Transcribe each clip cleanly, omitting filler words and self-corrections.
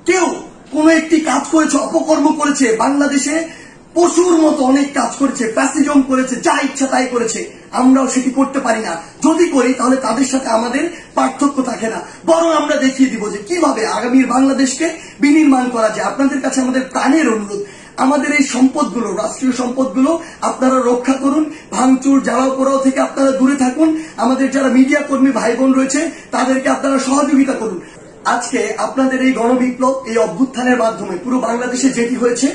কেউ কোন একটি কাজ করেছে, অপকর্ম করেছে, বাংলাদেশে পশুর মতো অনেক কাজ করেছে, ফ্যাসিজম করেছে, যা ইচ্ছা তাই করেছে, আমরাও সেটি করতে পারি না। যদি করি তাহলে তাদের সাথে আমাদের পার্থক্য থাকে না, বরং আমরা দেখিয়ে দিব যে কিভাবে আগামীর বাংলাদেশকে বিনির্মাণ করা যায়। আপনাদের কাছে আমাদের প্রাণের অনুরোধ, আমাদের এই সম্পদগুলো, রাষ্ট্রীয় সম্পদগুলো আপনারা রক্ষা করুন, ভাঙচুর জ্বালাও পোড়াও থেকে আপনারা দূরে থাকুন। আমাদের যারা মিডিয়া কর্মী ভাই বোন রয়েছে তাদেরকে আপনারা সহযোগিতা করুন। আজকে আপনাদের এই গণবিপ্লব, এই অভ্যুত্থানের মাধ্যমে পুরো বাংলাদেশে যেটি হয়েছে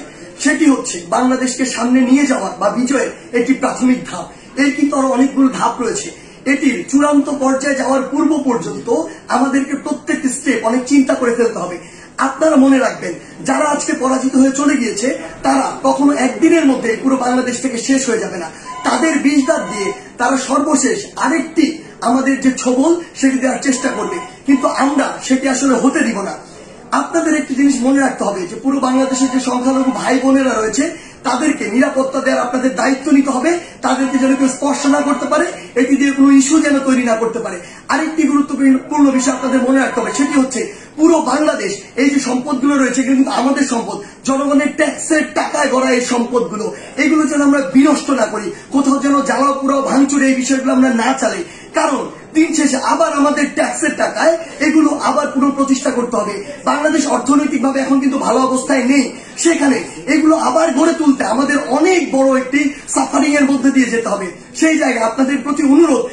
সেটি হচ্ছে বাংলাদেশকে সামনে নিয়ে যাওয়ার বা বিজয়ের একটি প্রাথমিক ধাপ। এর কিন্তু আরো অনেকগুলো ধাপ রয়েছে। এটির চূড়ান্ত পর্যায়ে যাওয়ার পূর্ব পর্যন্ত আমাদেরকে প্রত্যেকটি স্টেপ অনেক চিন্তা করে ফেলতে হবে। আপনারা মনে রাখবেন, যারা আজকে পরাজিত হয়ে চলে গিয়েছে তারা কখনো একদিনের মধ্যে পুরো বাংলাদেশ থেকে শেষ হয়ে যাবে না। তাদের বিষ দাঁত দিয়ে তারা সর্বশেষ আরেকটি আমাদের যে ছবল সেটি দেওয়ার চেষ্টা করবে, কিন্তু আমরা সেটি আসলে হতে দিব না। আপনাদের একটি জিনিস মনে রাখতে হবে যে পুরো বাংলাদেশের যে সংখ্যালঘু ভাই বোনেরা রয়েছে তাদেরকে নিরাপত্তা দেওয়ার আপনাদের দায়িত্ব নিতে হবে। তাদেরকে যেন কেউ স্পর্শ না করতে পারে, এটি দিয়ে কোনো ইস্যু যেন তৈরি না করতে পারে। আরেকটি গুরুত্বপূর্ণ বিষয় আপনাদের মনে রাখতে হবে, সেটি হচ্ছে পুরো বাংলাদেশ, এই যে সম্পদগুলো রয়েছে কিন্তু আমাদের সম্পদ, জনগণের ট্যাক্সের টাকায় গড়া এই সম্পদগুলো, এগুলো যেন আমরা বিনষ্ট না করি, কোথাও যেন জ্বালাও পোড়াও ভাঙচুর এই বিষয়গুলো আমরা না চালাই। কারণ দিন শেষে আবার আমাদের ট্যাক্সের টাকায় এগুলো আবার পুনঃপ্রতিষ্ঠা করতে হবে। বাংলাদেশ অর্থনৈতিকভাবে এখন কিন্তু ভালো অবস্থায় নেই, সেখানে এগুলো আবার গড়ে তুলতে আমাদের অনেক বড় একটি সাফারিং এর মধ্যে দিয়ে যেতে হবে। সেই জায়গায় আপনাদের প্রতি অনুরোধ,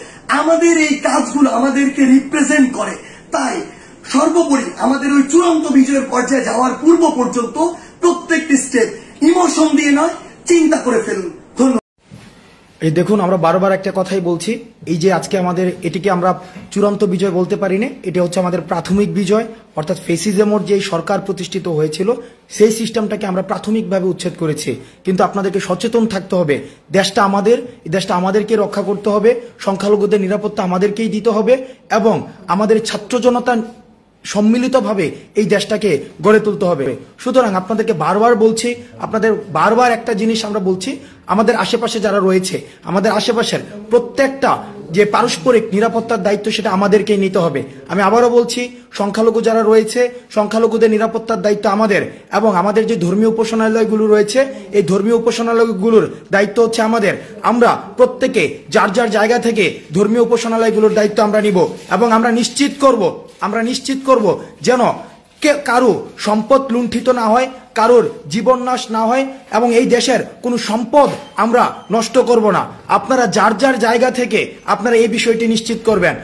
আমাদের এই কাজগুলো আমাদেরকে রিপ্রেজেন্ট করে। তাই সর্বোপরি আমাদের ওই চূড়ান্ত বিজয়ের পর্যায়ে যাওয়ার পূর্ব পর্যন্ত প্রত্যেকটি স্টেপ ইমোশন দিয়ে নয়, চিন্তা করে ফেলুন। এই দেখুন, আমরা বারবার একটা কথাই বলছি, এই যে আজকে আমাদের এটিকে আমরা চূড়ান্ত বিজয় বলতে পারি না, এটা হচ্ছে আমাদের প্রাথমিক বিজয়। অর্থাৎ ফেসিজমের যে সরকার প্রতিষ্ঠিত হয়েছিল সেই সিস্টেমটাকে আমরা প্রাথমিকভাবে উচ্ছেদ করেছি। কিন্তু আপনাদেরকে সচেতন থাকতে হবে, দেশটা আমাদের, এই দেশটা আমাদেরকে রক্ষা করতে হবে, সংখ্যালঘুদের নিরাপত্তা আমাদেরকেই দিতে হবে এবং আমাদের ছাত্র জনতা সম্মিলিতভাবে এই দেশটাকে গড়ে তুলতে হবে। সুতরাং আপনাদেরকে বারবার বলছি, আপনাদের বারবার একটা জিনিস আমরা বলছি, আমাদের আশেপাশে যারা রয়েছে, আমাদের আশেপাশের প্রত্যেকটা যে পারস্পরিক নিরাপত্তার দায়িত্ব সেটা আমাদেরকেই নিতে হবে। আমি আবারও বলছি, সংখ্যালঘু যারা রয়েছে সংখ্যালঘুদের নিরাপত্তার দায়িত্ব আমাদের, এবং আমাদের যে ধর্মীয় উপাসনালয়গুলো রয়েছে এই ধর্মীয় উপাসনালয়গুলোর দায়িত্ব হচ্ছে আমাদের। আমরা প্রত্যেকে যার যার জায়গা থেকে ধর্মীয় উপাসনালয়গুলোর দায়িত্ব আমরা নিব এবং আমরা নিশ্চিত করব যেন কারো সম্পদ লুণ্ঠিত না হয়, কারোর জীবন নাশ না হয় এবং এই দেশের কোনো সম্পদ আমরা নষ্ট করব না। আপনারা যার যার জায়গা থেকে আপনারা এই বিষয়টি নিশ্চিত করবেন।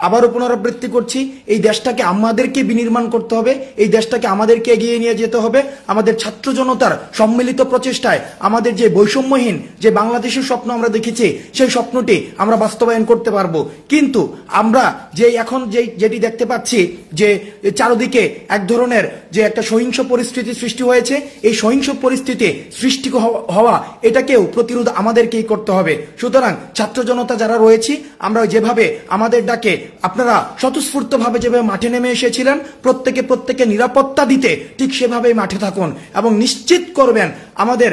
আবারও পুনরাবৃত্তি করছি, এই দেশটাকে আমাদেরকে বিনির্মাণ করতে হবে, এই দেশটাকে আমাদেরকে এগিয়ে নিয়ে যেতে হবে। আমাদের ছাত্র জনতার সম্মিলিত প্রচেষ্টায় আমাদের যে বৈষম্যহীন যে বাংলাদেশের স্বপ্ন আমরা দেখেছি সেই স্বপ্নটি আমরা বাস্তবায়ন করতে পারবো। কিন্তু আমরা যে এখন যেটি দেখতে পাচ্ছি যে চারদিকে এক ধরনের যে একটা সহিংস পরিস্থিতি সৃষ্টি হয়েছে, এই সহিংস পরিস্থিতি সৃষ্টি হওয়া এটাকেও প্রতিরোধ আমাদেরকেই করতে হবে। সুতরাং ছাত্র জনতা যারা রয়েছি, আমরা যেভাবে আমাদের ডাকে আপনারা স্বতঃস্ফূর্তভাবে যেভাবে মাঠে নেমে এসেছিলেন, প্রত্যেকে নিরাপত্তা দিতে ঠিক সেভাবেই মাঠে থাকুন এবং নিশ্চিত করবেন আমাদের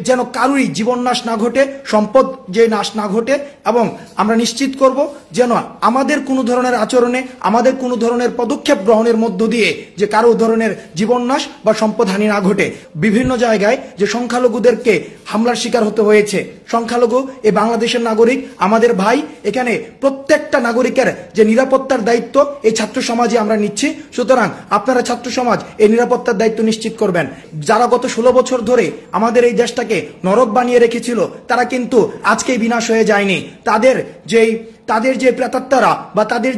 যেন কারোরই জীবন নাশ না ঘটে, সম্পদ যে নাশ না ঘটে, এবং আমরা নিশ্চিত করব যেন আমাদের কোনো ধরনের আচরণে, আমাদের কোনো ধরনের পদক্ষেপ গ্রহণের মধ্য দিয়ে যে কারো ধরনের জীবন নাশ বা সম্পদ হানি না ঘটে। বিভিন্ন জায়গায় যে সংখ্যালঘুদেরকে হামলার শিকার হতে হয়েছে, সংখ্যালঘু এই বাংলাদেশের নাগরিক, আমাদের ভাই, এখানে প্রত্যেকটা নাগরিকের যে নিরাপত্তার দায়িত্ব এই ছাত্র সমাজে আমরা নিচ্ছি। সুতরাং আপনারা ছাত্র সমাজ এই নিরাপত্তার দায়িত্ব নিশ্চিত করবেন। যারা গত 16 বছর ধরে আমাদের এই দেশটাকে নরক বানিয়ে রেখেছিল তারা কিন্তু আজকেই বিনাশ হয়ে যায়নি। তাদের যে প্রেতাত্মারা বা তাদের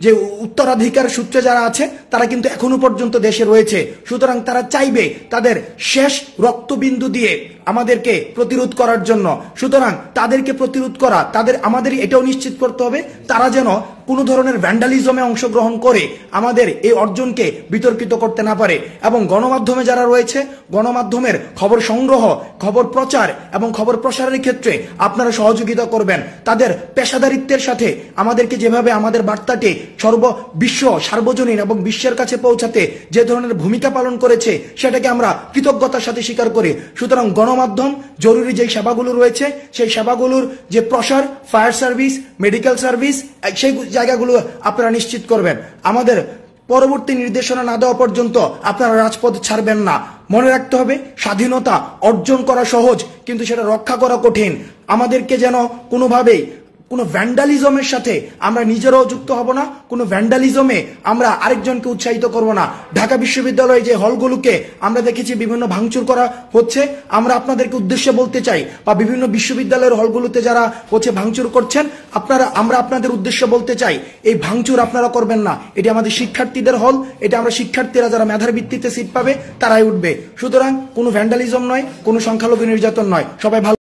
যে উত্তরাধিকার সূত্রে যারা আছে তারা কিন্তু এখনো পর্যন্ত দেশে রয়েছে। সুতরাং তারা চাইবে তাদের শেষ রক্তবিন্দু দিয়ে আমাদেরকে প্রতিরোধ করার জন্য। সুতরাং তাদেরকে প্রতিরোধ করা, আমাদের এটাও নিশ্চিত করতে হবে তারা যেন কোনো ধরনের ভ্যান্ডালিজমে অংশগ্রহণ করে আমাদের এই অর্জনকে বিতর্কিত করতে না পারে। এবং গণমাধ্যমে যারা রয়েছে, গণমাধ্যমের খবর সংগ্রহ, খবর প্রচার এবং খবর প্রসারের ক্ষেত্রে আপনারা সহযোগিতা করবেন। তাদের পেশাদারিত্বের সাথে আমাদেরকে যেভাবে আমাদের বার্তাটি বিশ্ব সার্বজনীন এবং বিশ্বের কাছে পৌঁছাতে যে ধরনের ভূমিকা পালন করেছে সেটাকে আমরা কৃতজ্ঞতার সাথে স্বীকার করি। সুতরাং গণমাধ্যম জরুরি যে সেবাগুলো রয়েছে সেই সেবাগুলোর যে প্রসার, ফায়ার সার্ভিস, মেডিকেল সার্ভিস, সেই জায়গাগুলো আপনারা নিশ্চিত করবেন। আমাদের পরবর্তী নির্দেশনা না দেওয়া পর্যন্ত আপনারা রাজপথ ছাড়বেন না। মনে রাখতে হবে, স্বাধীনতা অর্জন করা সহজ, কিন্তু সেটা রক্ষা করা কঠিন। আমাদেরকে যেন কোনোভাবেই কোনো ভ্যান্ডালিজমের সাথে আমরা নিজেরাও যুক্ত হব না, কোনো ভ্যান্ডালিজমে আমরা আরেকজনকে উৎসাহিত করব না। ঢাকা বিশ্ববিদ্যালয়ে যে হলগুলোকে আমরা দেখেছি বিভিন্ন ভাঙচুর করা হচ্ছে, আমরা আপনাদেরকে উদ্দেশ্যে বলতে চাই, বা বিভিন্ন বিশ্ববিদ্যালয়ের হলগুলোতে যারা হচ্ছে ভাঙচুর করছেন, আমরা আপনাদের উদ্দেশ্যে বলতে চাই, এই ভাঙচুর আপনারা করবেন না। এটি আমাদের শিক্ষার্থীদের হল, এটা আমরা শিক্ষার্থীরা যারা মেধার ভিত্তিতে সিট পাবে তারাই উঠবে। সুতরাং কোনো ভ্যান্ডালিজম নয়, কোনো সংখ্যালঘু নির্যাতন নয়। সবাই ভালো